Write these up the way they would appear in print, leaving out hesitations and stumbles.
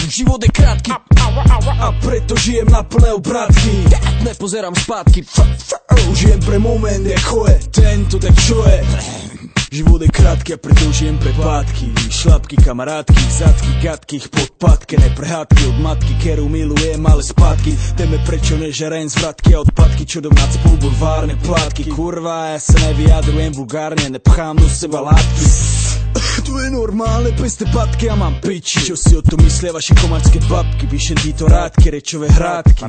Život je krátky a preto žijem na plné obrátky. Nepozerám zpátky, žijem pre moment, jako je tento, tak čo je. Život je krátky a preto žijem pre pátky. Šlapky, kamarátky, zadky, gadky, podpadke, neprehádky od matky, keru milujem, ale spátky. Teme prečo nežerem zvratky a odpadky, čo dom nad spolu bulvárne plátky. Kurva, ja sa nevyjadrujem vulgárne, nepchám do seba látky. To je normálne, peste patky a mám piči. Čo si o to myslia vaše komarské babky? Píšem títo rádky, rečové hrádky.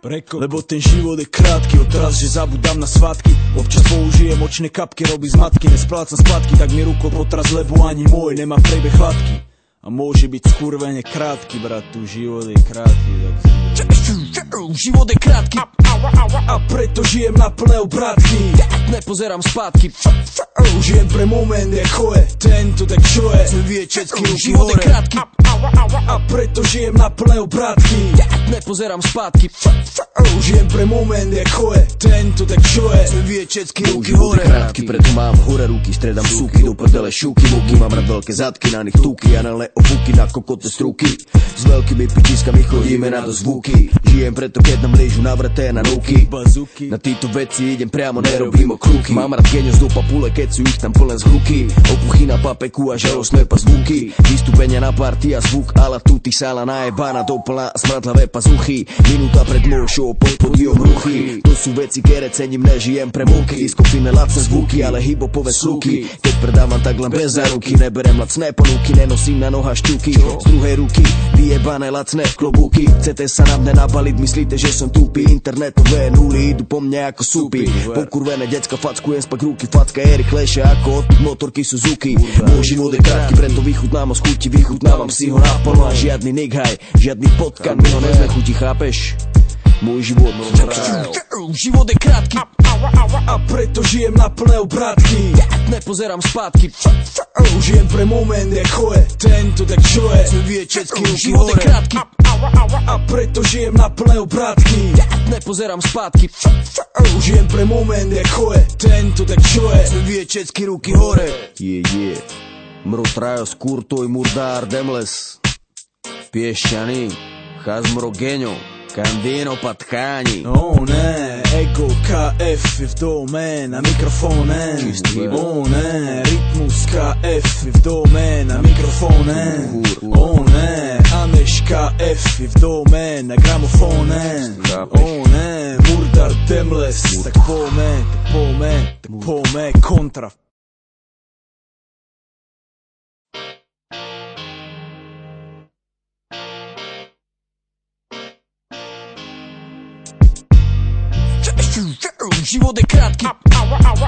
Prečo? Lebo ten život je krátky, odteraz, že zabudám na svátky. Občas použijem očné kapky, robí zmatky, nesplácam splatky, tak mi rukou potraz, lebo ani môj nemá prebeh hladky. A môže byť skurvene krátky, bratu, život je krátky, tak život je krátky a preto žijem na plné obrátky. Nepozerám zpátky, žijem pre moment, jako je tento, tak čo je. Chcem vie všetky ruky život hore. Je krátky a preto žijem na plné obrátky. Nepozerám zpátky, žijem pre moment, jako je tento, tak čo je. Chcem vie všetky ruky hore. Je krátky, preto mám hore ruky, stredám súky, do prdele šuky, muky. Mám rád veľké zadky, na nich tuky, análne obuky, na kokote struky. S veľkými pičiskami chodíme na dozvuky. Žijem preto, keď nám ležu navreté na ruky. Na títo veci idem priamo, nerobím okruky. Mám rád genius do papule, keď sú ich tam plné zhluky. Opuchy na papeku a žalostné pazvuky. Vystúpenia na party a zvuk ala tuty, sála najebaná doplná a smradlavé pazuchy. Minúta pred mojou show pod podiom ruchy. To sú veci, kere cením, nežijem pre múky. Diskofíne lacné zvuky, ale hip-hopové sluky. Keď predávam, tak len bez záruky. Neberem lacné ponuky, nenosím na noha šťuky. Z druhej ruky vyjebané lacné klobúky. Chcete sa na mne nabaliť, myslíte, že som tupý. Internetové nuly idú po mne ako súpy. Pokurvené decka fackujem spak ruky. Facka je rýchlejšia ako od motorky Suzuki. Môj život je krátky, preto vychutnám z chuti. Vychutnávam si ho naplno a žiadny nighaj, žiadny potkan mi ho neznechutí, chápeš? Môj život život je krátky a preto žijem na plné obrátky. Nepozerám zpátky, žijem pre moment, jako je tento, tak čo je. Chcem vie všetky ruky život hore. Je krátky a preto žijem na plné obrátky. Nepozerám zpátky, žijem pre moment, jako je tento, tak čo je. Chcem vie všetky ruky hore. Mro trajo skurtoj murdár demles. Piešťany, chazmro genio. Candino pa tkáni. Ne, ego KF je v dome na mikrofone. Ne, rytmus KF je v dome na mikrofone. Ne, Aneš KF je v dome na gramofone. Ne, murdar demles. Tak pome, kontra. Život je krátky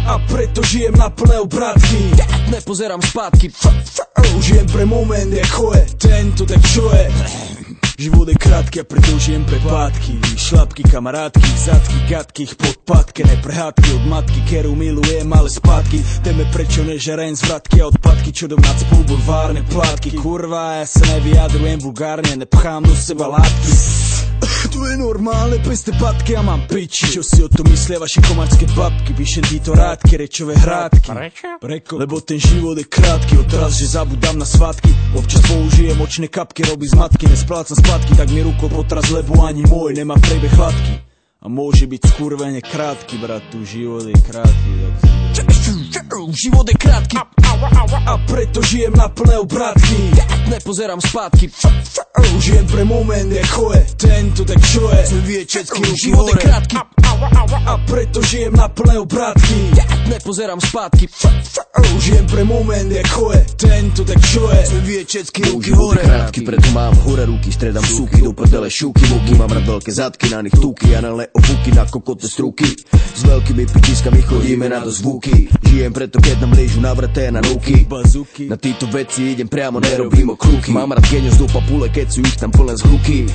a preto žijem na plné obrátky. Nepozerám zpátky, žijem pre moment, jako je tento, tak čo je. Život je krátky a preto žijem pre pátky. Šlapky, kamarátky, zadky, gadky, podpadke, neprehádky od matky, keru milujem, ale spátky. Teme prečo nežerem zvratky a odpadky, čo dom nad spolu bulvárne plátky. Kurva, ja sa nevyjadrujem vulgárne, nepchám do seba látky. To je normálne, peste patky a mám piči. Čo si o to myslia vaše komarské babky? Píšem títo rádky, rečové hrádky. Prečo? Lebo ten život je krátky, odteraz, že zabudám na svátky. Občas použijem očné kapky, robí zmatky, nesplácam splatky, tak mi rukou potraz, lebo ani môj nemá prebeh hladky. A môže byť skurvene krátky, bratu, život je krátky, tak život je krátky a preto žijem na plné obrátky. Nepozerám zpátky, žijem pre moment, jako je tento, tak čo je. Chcem vie všetky ruky život hore. Je krátky a preto žijem na plné obrátky. Nepozerám zpátky, žijem pre moment, jako je tento, tak čo je. Chcem vie všetky ruky hore. Krátky, preto mám hore ruky, stredám súky, do prdele šuky, muky. Mám rád veľké zadky, na nich tuky, análne obuky, na kokote struky. S veľkými pičiskami chodíme na dozvuky. Žijem preto, keď nám ležu navreté na ruky. Na títo veci idem priamo, nerobím okruky. Mám rád genius do papule, keď sú ich tam plné zhluky.